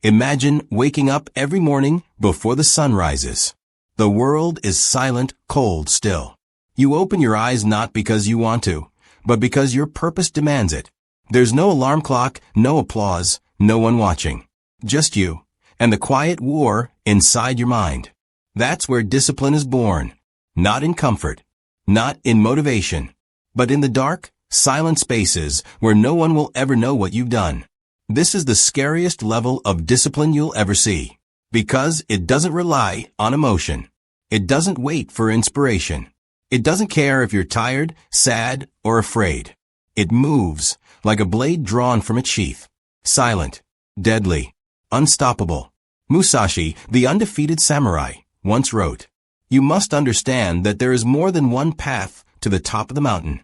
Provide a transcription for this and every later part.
Imagine waking up every morning before the sun rises. The world is silent, cold still. You open your eyes not because you want to, but because your purpose demands it. There's no alarm clock, no applause, no one watching. Just you, and the quiet war inside your mind. That's where discipline is born. Not in comfort, not in motivation, but in the dark, silent spaces where no one will ever know what you've done. This is the scariest level of discipline you'll ever see, because it doesn't rely on emotion. It doesn't wait for inspiration. It doesn't care if you're tired, sad, or afraid. It moves like a blade drawn from its sheath. Silent, deadly, unstoppable. Musashi, the undefeated samurai, once wrote, "You must understand that there is more than one path to the top of the mountain."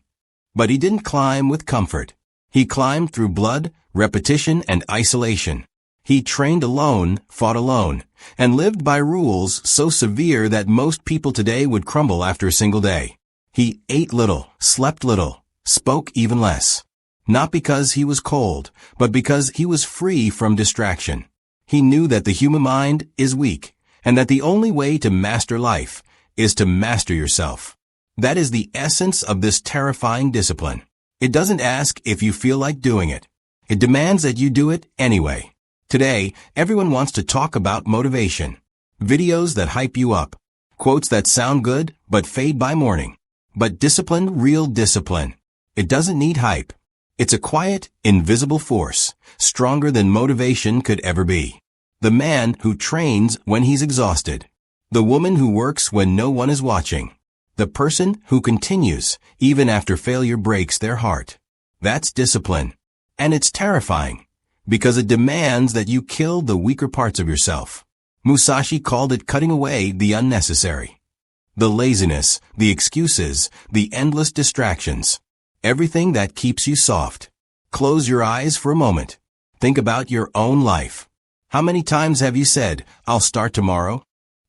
But he didn't climb with comfort. He climbed through blood, repetition, and isolation. He trained alone, fought alone, and lived by rules so severe that most people today would crumble after a single day. He ate little, slept little, spoke even less. Not because he was cold, but because he was free from distraction. He knew that the human mind is weak, and that the only way to master life is to master yourself. That is the essence of this terrifying discipline. It doesn't ask if you feel like doing it. It demands that you do it anyway. Today, everyone wants to talk about motivation. Videos that hype you up. Quotes that sound good, but fade by morning. But discipline, real discipline. It doesn't need hype. It's a quiet, invisible force, stronger than motivation could ever be. The man who trains when he's exhausted. The woman who works when no one is watching. The person who continues, even after failure breaks their heart. That's discipline. And it's terrifying, because it demands that you kill the weaker parts of yourself. Musashi called it cutting away the unnecessary. The laziness, the excuses, the endless distractions. Everything that keeps you soft. Close your eyes for a moment. Think about your own life. How many times have you said, "I'll start tomorrow"?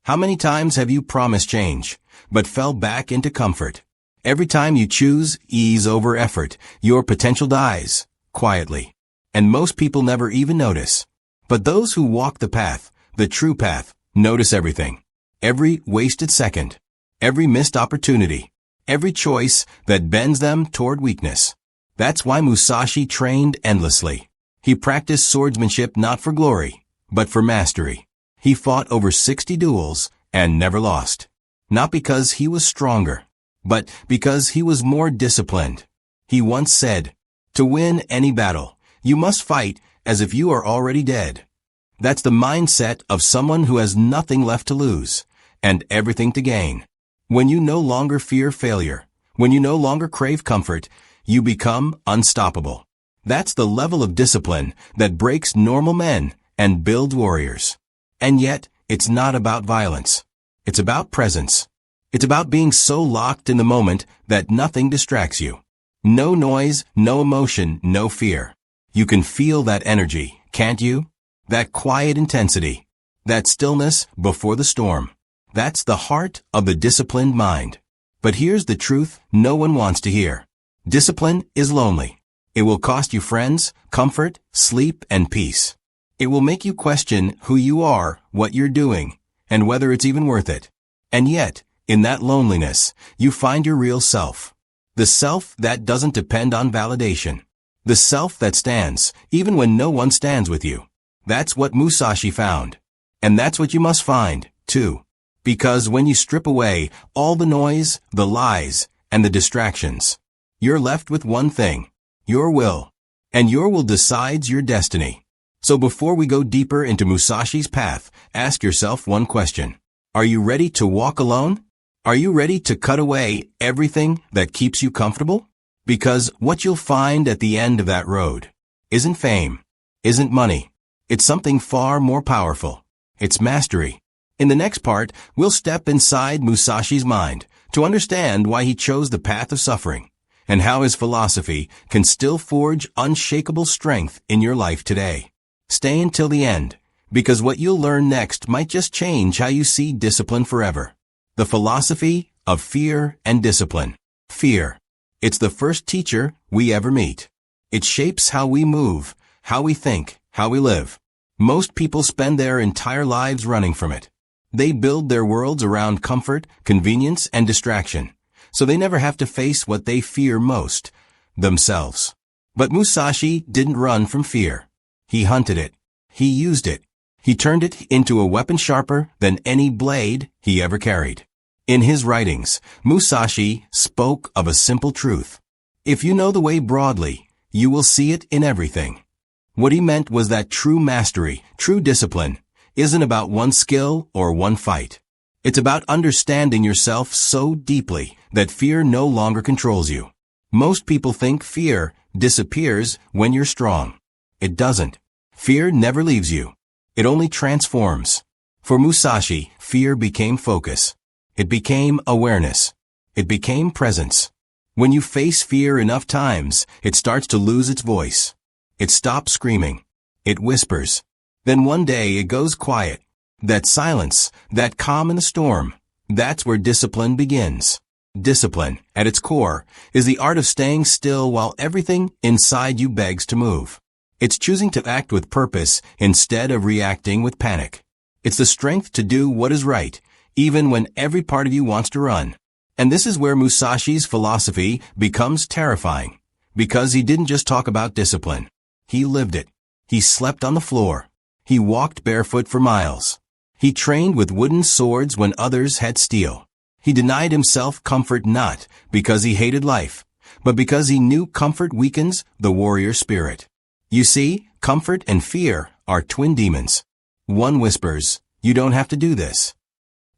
How many times have you promised change, but fell back into comfort? Every time you choose ease over effort, your potential dies, quietly. And most people never even notice. But those who walk the path, the true path, notice everything. Every wasted second. Every missed opportunity. Every choice that bends them toward weakness. That's why Musashi trained endlessly. He practiced swordsmanship not for glory, but for mastery. He fought over 60 duels and never lost. Not because he was stronger, but because he was more disciplined. He once said, "To win any battle, you must fight as if you are already dead." That's the mindset of someone who has nothing left to lose and everything to gain. When you no longer fear failure, when you no longer crave comfort, you become unstoppable. That's the level of discipline that breaks normal men and builds warriors. And yet, it's not about violence. It's about presence. It's about being so locked in the moment that nothing distracts you. No noise, no emotion, no fear. You can feel that energy, can't you? That quiet intensity. That stillness before the storm. That's the heart of the disciplined mind. But here's the truth no one wants to hear. Discipline is lonely. It will cost you friends, comfort, sleep, and peace. It will make you question who you are, what you're doing, and whether it's even worth it. And yet, in that loneliness, you find your real self. The self that doesn't depend on validation. The self that stands, even when no one stands with you. That's what Musashi found. And that's what you must find, too. Because when you strip away all the noise, the lies, and the distractions, you're left with one thing, your will. And your will decides your destiny. So before we go deeper into Musashi's path, ask yourself one question. Are you ready to walk alone? Are you ready to cut away everything that keeps you comfortable? Because what you'll find at the end of that road isn't fame, isn't money. It's something far more powerful. It's mastery. In the next part, we'll step inside Musashi's mind to understand why he chose the path of suffering and how his philosophy can still forge unshakable strength in your life today. Stay until the end, because what you'll learn next might just change how you see discipline forever. The philosophy of fear and discipline. Fear. It's the first teacher we ever meet. It shapes how we move, how we think, how we live. Most people spend their entire lives running from it. They build their worlds around comfort, convenience, and distraction, so they never have to face what they fear most, themselves. But Musashi didn't run from fear. He hunted it. He used it. He turned it into a weapon sharper than any blade he ever carried. In his writings, Musashi spoke of a simple truth. If you know the way broadly, you will see it in everything. What he meant was that true mastery, true discipline, isn't about one skill or one fight. It's about understanding yourself so deeply that fear no longer controls you. Most people think fear disappears when you're strong. It doesn't. Fear never leaves you. It only transforms. For Musashi, fear became focus. It became awareness. It became presence. When you face fear enough times, it starts to lose its voice. It stops screaming. It whispers. Then one day it goes quiet. That silence, that calm in the storm, that's where discipline begins. Discipline, at its core, is the art of staying still while everything inside you begs to move. It's choosing to act with purpose instead of reacting with panic. It's the strength to do what is right, even when every part of you wants to run. And this is where Musashi's philosophy becomes terrifying, because he didn't just talk about discipline. He lived it. He slept on the floor. He walked barefoot for miles. He trained with wooden swords when others had steel. He denied himself comfort not because he hated life, but because he knew comfort weakens the warrior spirit. You see, comfort and fear are twin demons. One whispers, "You don't have to do this."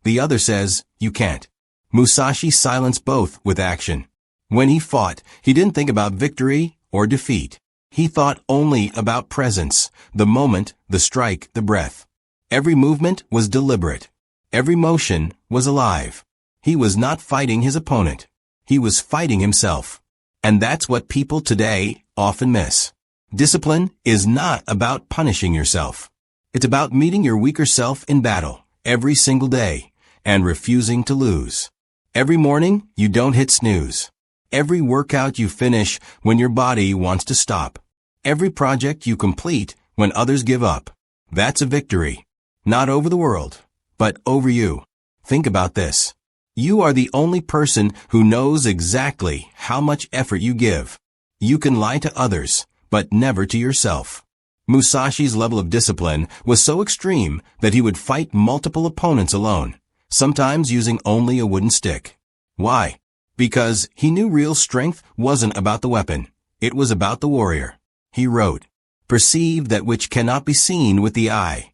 The other says, "You can't." Musashi silenced both with action. When he fought, he didn't think about victory or defeat. He thought only about presence, the moment, the strike, the breath. Every movement was deliberate. Every motion was alive. He was not fighting his opponent. He was fighting himself. And that's what people today often miss. Discipline is not about punishing yourself. It's about meeting your weaker self in battle every single day and refusing to lose. Every morning, you don't hit snooze. Every workout you finish when your body wants to stop. Every project you complete when others give up. That's a victory. Not over the world, but over you. Think about this. You are the only person who knows exactly how much effort you give. You can lie to others, but never to yourself. Musashi's level of discipline was so extreme that he would fight multiple opponents alone, sometimes using only a wooden stick. Why? Because he knew real strength wasn't about the weapon. It was about the warrior. He wrote, "Perceive that which cannot be seen with the eye."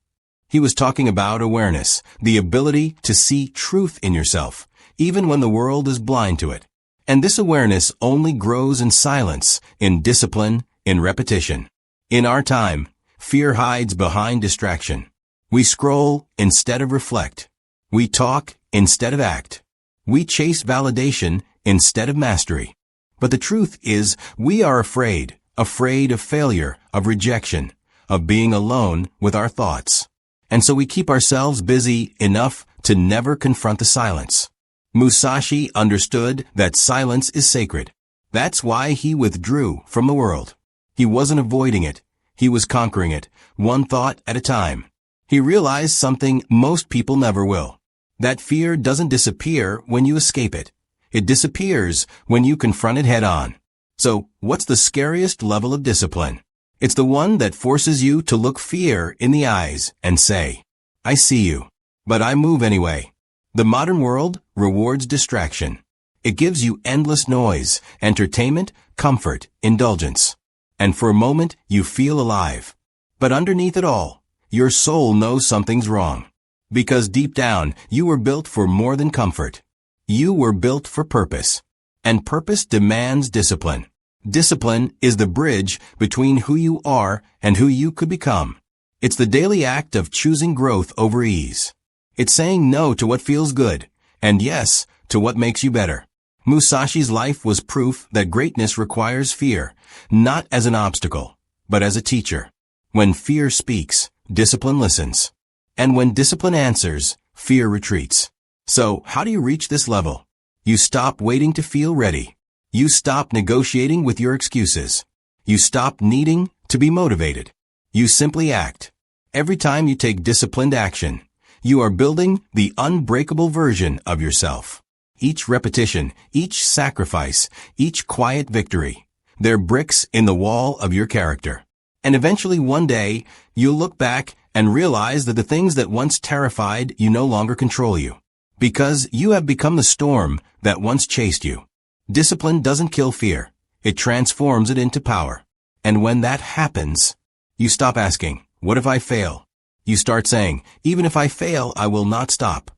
He was talking about awareness, the ability to see truth in yourself, even when the world is blind to it. And this awareness only grows in silence, in discipline, in repetition. In our time, fear hides behind distraction. We scroll instead of reflect. We talk instead of act. We chase validation instead of mastery. But the truth is, we are afraid of failure, of rejection, of being alone with our thoughts. And so we keep ourselves busy enough to never confront the silence. Musashi understood that silence is sacred. That's why he withdrew from the world. He wasn't avoiding it. He was conquering it, one thought at a time. He realized something most people never will. That fear doesn't disappear when you escape it. It disappears when you confront it head on. So, what's the scariest level of discipline? It's the one that forces you to look fear in the eyes and say, "I see you, but I move anyway." The modern world rewards distraction. It gives you endless noise, entertainment, comfort, indulgence. And for a moment, you feel alive. But underneath it all, your soul knows something's wrong. Because deep down, you were built for more than comfort. You were built for purpose. And purpose demands discipline. Discipline is the bridge between who you are and who you could become. It's the daily act of choosing growth over ease. It's saying no to what feels good, and yes to what makes you better. Musashi's life was proof that greatness requires fear, not as an obstacle, but as a teacher. When fear speaks, discipline listens. And when discipline answers, fear retreats. So, how do you reach this level? You stop waiting to feel ready. You stop negotiating with your excuses. You stop needing to be motivated. You simply act. Every time you take disciplined action, you are building the unbreakable version of yourself. Each repetition, each sacrifice, each quiet victory, they're bricks in the wall of your character. And eventually one day, you'll look back and realize that the things that once terrified you no longer control you. Because you have become the storm that once chased you. Discipline doesn't kill fear. It transforms it into power. And when that happens, you stop asking, what if I fail? You start saying, even if I fail, I will not stop.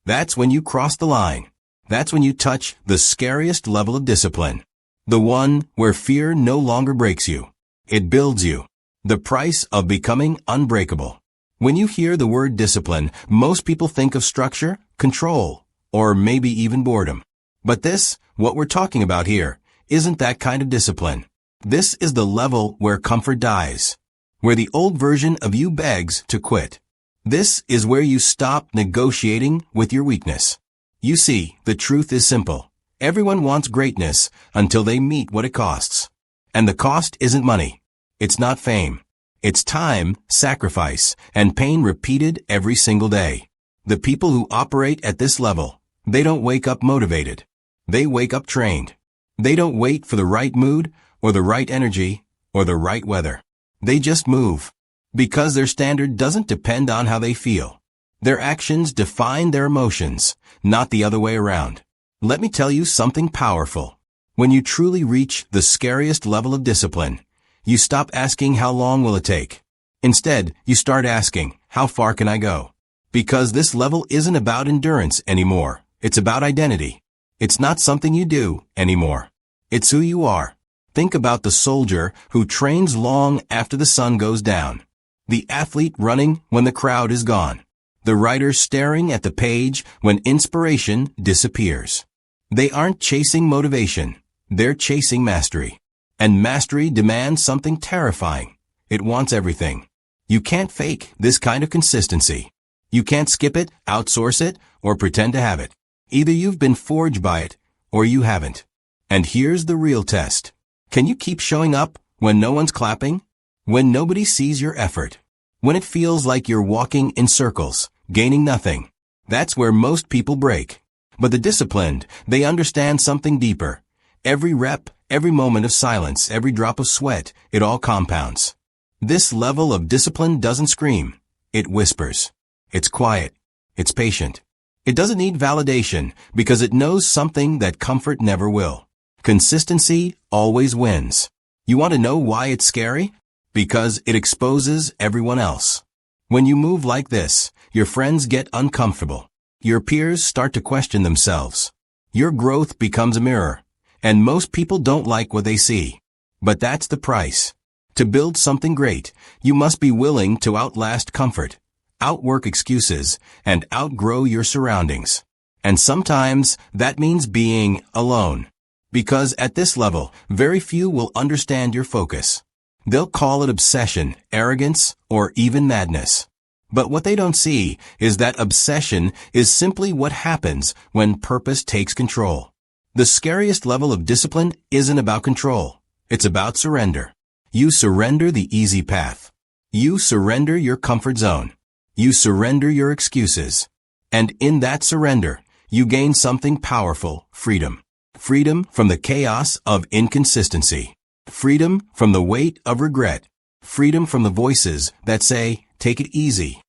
That's when you cross the line. That's when you touch the scariest level of discipline. The one where fear no longer breaks you. It builds you. The price of becoming unbreakable. When you hear the word discipline, most people think of structure, control, or maybe even boredom. But this, what we're talking about here, isn't that kind of discipline. This is the level where comfort dies. Where the old version of you begs to quit. This is where you stop negotiating with your weakness. You see, the truth is simple. Everyone wants greatness until they meet what it costs. And the cost isn't money. It's not fame. It's time, sacrifice, and pain repeated every single day. The people who operate at this level, they don't wake up motivated. They wake up trained. They don't wait for the right mood, or the right energy, or the right weather. They just move. Because their standard doesn't depend on how they feel. Their actions define their emotions, not the other way around. Let me tell you something powerful. When you truly reach the scariest level of discipline, you stop asking how long will it take. Instead, you start asking, how far can I go? Because this level isn't about endurance anymore. It's about identity. It's not something you do anymore. It's who you are. Think about the soldier who trains long after the sun goes down. The athlete running when the crowd is gone. The writer staring at the page when inspiration disappears. They aren't chasing motivation. They're chasing mastery. And mastery demands something terrifying. It wants everything. You can't fake this kind of consistency. You can't skip it, outsource it, or pretend to have it. Either you've been forged by it, or you haven't. And here's the real test. Can you keep showing up when no one's clapping? When nobody sees your effort? When it feels like you're walking in circles, gaining nothing? That's where most people break. But the disciplined, they understand something deeper. Every rep, every moment of silence, every drop of sweat, it all compounds. This level of discipline doesn't scream. It whispers. It's quiet. It's patient. It doesn't need validation because it knows something that comfort never will. Consistency always wins. You want to know why it's scary? Because it exposes everyone else. When you move like this, your friends get uncomfortable. Your peers start to question themselves. Your growth becomes a mirror. And most people don't like what they see. But that's the price. To build something great, you must be willing to outlast comfort, outwork excuses, and outgrow your surroundings. And sometimes that means being alone. Because at this level, very few will understand your focus. They'll call it obsession, arrogance, or even madness. But what they don't see is that obsession is simply what happens when purpose takes control. The scariest level of discipline isn't about control. It's about surrender. You surrender the easy path. You surrender your comfort zone. You surrender your excuses. And in that surrender, you gain something powerful, freedom. Freedom from the chaos of inconsistency. Freedom from the weight of regret. Freedom from the voices that say, take it easy.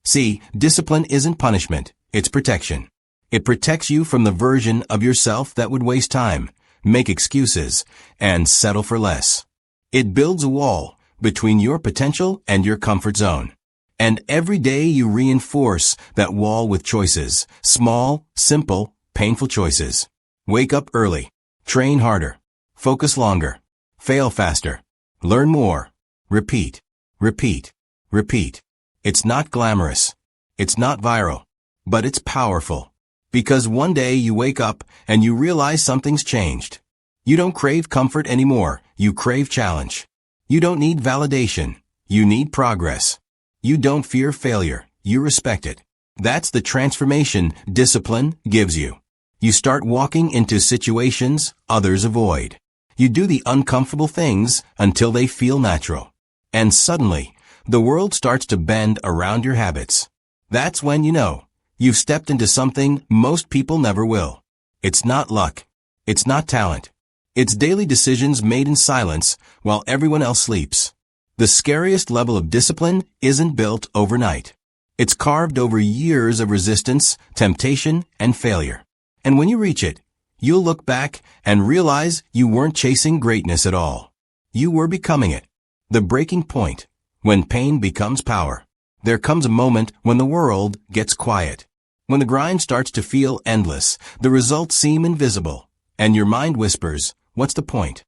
See, discipline isn't punishment, it's protection. It protects you from the version of yourself that would waste time, make excuses, and settle for less. It builds a wall between your potential and your comfort zone. And every day you reinforce that wall with choices, small, simple, painful choices. Wake up early, train harder, focus longer, fail faster, learn more, repeat, repeat, repeat. It's not glamorous, it's not viral, but it's powerful. Because one day you wake up and you realize something's changed. You don't crave comfort anymore, you crave challenge. You don't need validation, you need progress. You don't fear failure, you respect it. That's the transformation discipline gives you. You start walking into situations others avoid. You do the uncomfortable things until they feel natural. And suddenly, The world starts to bend around your habits. That's when you know you've stepped into something most people never will. It's not luck. It's not talent. It's daily decisions made in silence while everyone else sleeps. The scariest level of discipline isn't built overnight. It's carved over years of resistance, temptation, and failure. And when you reach it, you'll look back and realize you weren't chasing greatness at all. You were becoming it. The breaking point. When pain becomes power. There comes a moment when the world gets quiet. When the grind starts to feel endless, the results seem invisible, and your mind whispers, "What's the point?"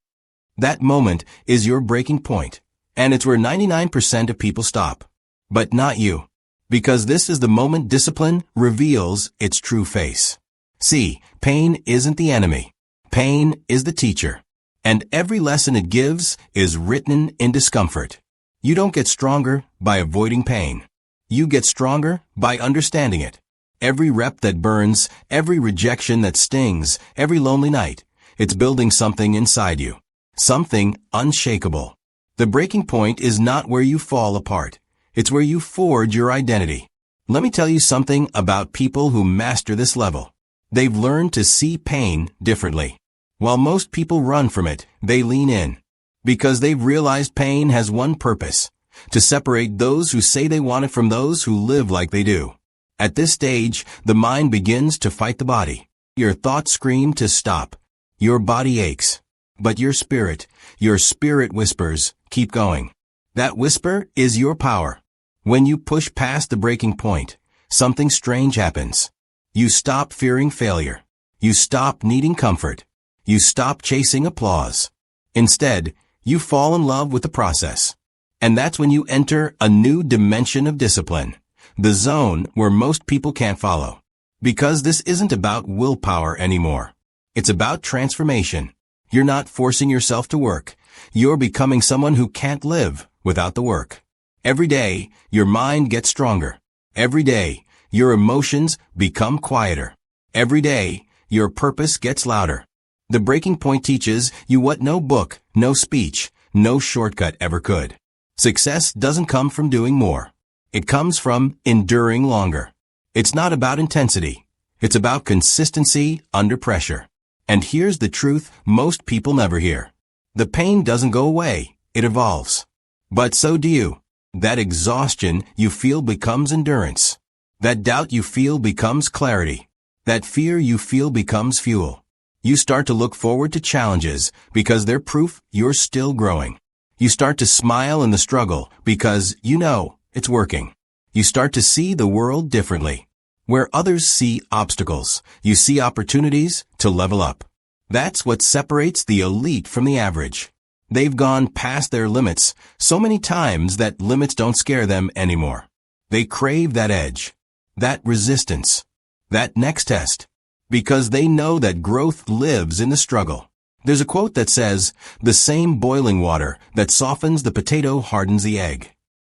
That moment is your breaking point, and it's where 99% of people stop. But not you. Because this is the moment discipline reveals its true face. See, pain isn't the enemy. Pain is the teacher. And every lesson it gives is written in discomfort. You don't get stronger by avoiding pain. You get stronger by understanding it. Every rep that burns, every rejection that stings, every lonely night, it's building something inside you. Something unshakable. The breaking point is not where you fall apart. It's where you forge your identity. Let me tell you something about people who master this level. They've learned to see pain differently. While most people run from it, they lean in. Because they've realized pain has one purpose: to separate those who say they want it from those who live like they do. At this stage, the mind begins to fight the body. Your thoughts scream to stop. Your body aches. But your spirit whispers, "Keep going." That whisper is your power. When you push past the breaking point, something strange happens. You stop fearing failure. You stop needing comfort. You stop chasing applause. Instead, you fall in love with the process. And that's when you enter a new dimension of discipline. The zone where most people can't follow. Because this isn't about willpower anymore. It's about transformation. You're not forcing yourself to work. You're becoming someone who can't live without the work. Every day, your mind gets stronger. Every day, your emotions become quieter. Every day, your purpose gets louder. The breaking point teaches you what no book, no speech, no shortcut ever could. Success doesn't come from doing more. It comes from enduring longer. It's not about intensity. It's about consistency under pressure. And here's the truth most people never hear. The pain doesn't go away. It evolves. But so do you. That exhaustion you feel becomes endurance. That doubt you feel becomes clarity. That fear you feel becomes fuel. You start to look forward to challenges because they're proof you're still growing. You start to smile in the struggle because you know it's working. You start to see the world differently. Where others see obstacles, you see opportunities to level up. That's what separates the elite from the average. They've gone past their limits so many times that limits don't scare them anymore. They crave that edge, that resistance, that next test, because they know that growth lives in the struggle. There's a quote that says, "The same boiling water that softens the potato hardens the egg."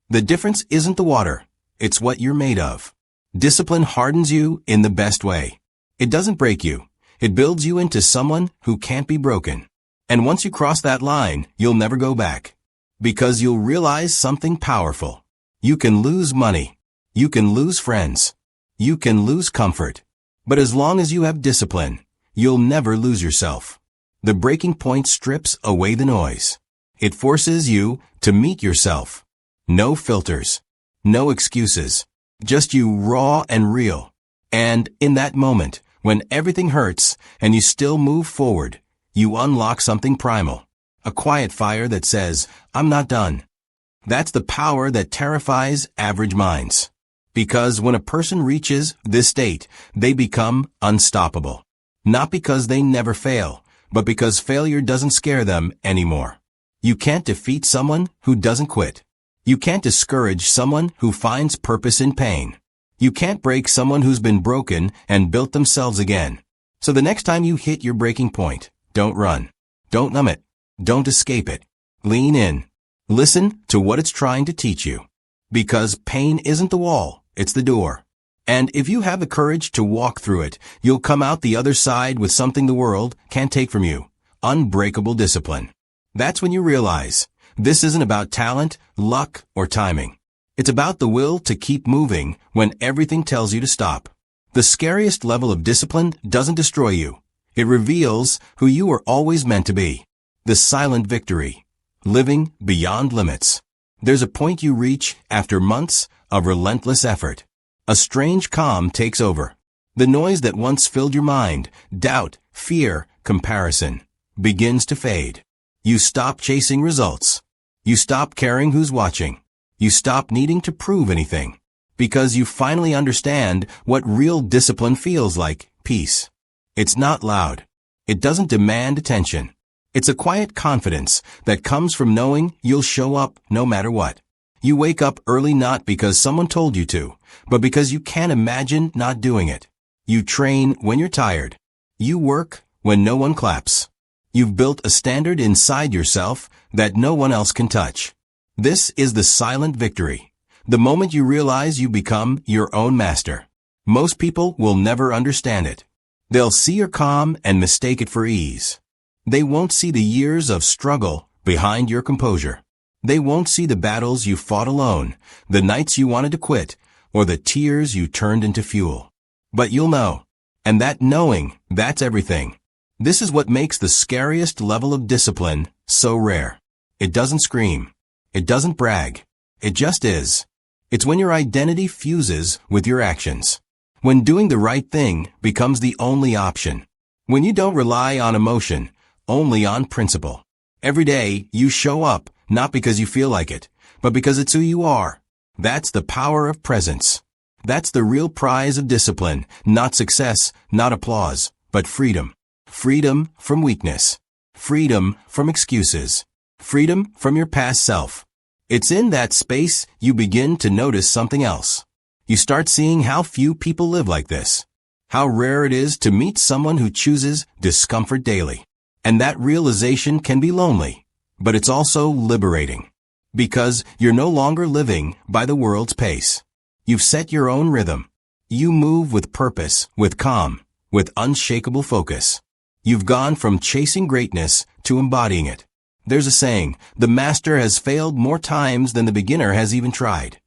The difference isn't the water, it's what you're made of. Discipline hardens you in the best way. It doesn't break you. It builds you into someone who can't be broken. And once you cross that line, you'll never go back. Because you'll realize something powerful. You can lose money. You can lose friends. You can lose comfort. But as long as you have discipline, you'll never lose yourself. The breaking point strips away the noise. It forces you to meet yourself. No filters. No excuses. Just you raw and real. And in that moment, when everything hurts and you still move forward, you unlock something primal. A quiet fire that says, "I'm not done." That's the power that terrifies average minds. Because when a person reaches this state, they become unstoppable. Not because they never fail, but because failure doesn't scare them anymore. You can't defeat someone who doesn't quit. You can't discourage someone who finds purpose in pain. You can't break someone who's been broken and built themselves again. So the next time you hit your breaking point, don't run. Don't numb it. Don't escape it. Lean in. Listen to what it's trying to teach you. Because pain isn't the wall, it's the door. And if you have the courage to walk through it, you'll come out the other side with something the world can't take from you. Unbreakable discipline. That's when you realize this isn't about talent, luck, or timing. It's about the will to keep moving when everything tells you to stop. The scariest level of discipline doesn't destroy you. It reveals who you were always meant to be. The silent victory. Living beyond limits. There's a point you reach after months of relentless effort. A strange calm takes over. The noise that once filled your mind, doubt, fear, comparison, begins to fade. You stop chasing results. You stop caring who's watching. You stop needing to prove anything. Because you finally understand what real discipline feels like, peace. It's not loud. It doesn't demand attention. It's a quiet confidence that comes from knowing you'll show up no matter what. You wake up early not because someone told you to, but because you can't imagine not doing it. You train when you're tired. You work when no one claps. You've built a standard inside yourself that no one else can touch. This is the silent victory. The moment you realize you become your own master. Most people will never understand it. They'll see your calm and mistake it for ease. They won't see the years of struggle behind your composure. They won't see the battles you fought alone, the nights you wanted to quit, or the tears you turned into fuel. But you'll know. And that knowing, that's everything. This is what makes the scariest level of discipline so rare. It doesn't scream. It doesn't brag. It just is. It's when your identity fuses with your actions. When doing the right thing becomes the only option. When you don't rely on emotion, only on principle. Every day you show up, not because you feel like it, but because it's who you are. That's the power of presence. That's the real prize of discipline, not success, not applause, but freedom. Freedom from weakness. Freedom from excuses. Freedom from your past self. It's in that space you begin to notice something else. You start seeing how few people live like this. How rare it is to meet someone who chooses discomfort daily. And that realization can be lonely, but it's also liberating. Because you're no longer living by the world's pace. You've set your own rhythm. You move with purpose, with calm, with unshakable focus. You've gone from chasing greatness to embodying it. There's a saying, the master has failed more times than the beginner has even tried.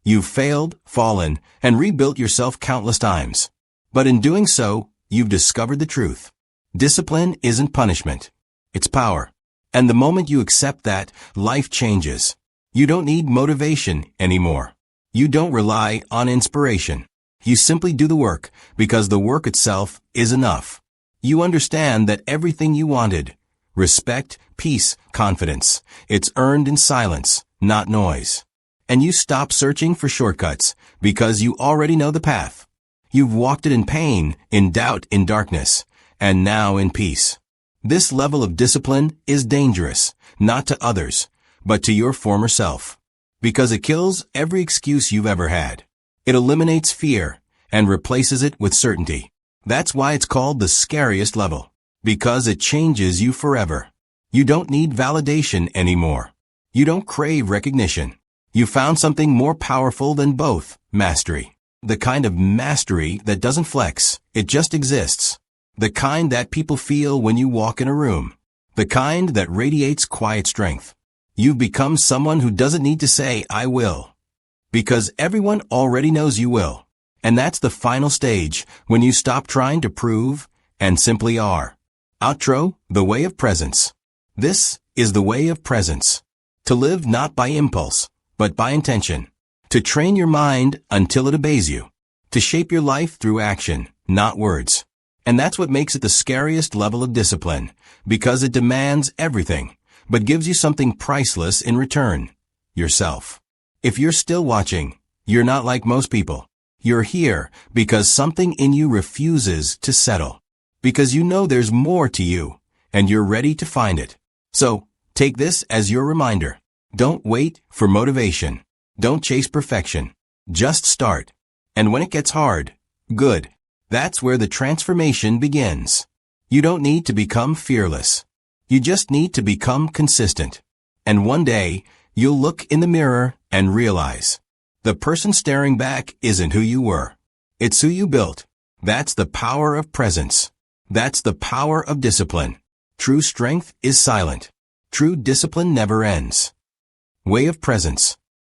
You've failed, fallen, and rebuilt yourself countless times. But in doing so, you've discovered the truth. Discipline isn't punishment. It's power. And the moment you accept that, life changes. You don't need motivation anymore. You don't rely on inspiration. You simply do the work, because the work itself is enough. You understand that everything you wanted, respect, peace, confidence, it's earned in silence, not noise. And you stop searching for shortcuts, because you already know the path. You've walked it in pain, in doubt, in darkness, and now in peace. This level of discipline is dangerous, not to others, but to your former self. Because it kills every excuse you've ever had. It eliminates fear and replaces it with certainty. That's why it's called the scariest level. Because it changes you forever. You don't need validation anymore. You don't crave recognition. You found something more powerful than both, mastery. The kind of mastery that doesn't flex, it just exists. The kind that people feel when you walk in a room. The kind that radiates quiet strength. You've become someone who doesn't need to say, I will. Because everyone already knows you will. And that's the final stage, when you stop trying to prove and simply are. Outro, the way of presence. This is the way of presence. To live not by impulse, but by intention. To train your mind until it obeys you. To shape your life through action, not words. And that's what makes it the scariest level of discipline, because it demands everything, but gives you something priceless in return. Yourself. If you're still watching, you're not like most people. You're here because something in you refuses to settle. Because you know there's more to you, and you're ready to find it. So, take this as your reminder. Don't wait for motivation. Don't chase perfection. Just start. And when it gets hard, good. That's where the transformation begins. You don't need to become fearless. You just need to become consistent. And one day, you'll look in the mirror and realize the person staring back isn't who you were. It's who you built. That's the power of presence. That's the power of discipline. True strength is silent. True discipline never ends. Way of presence.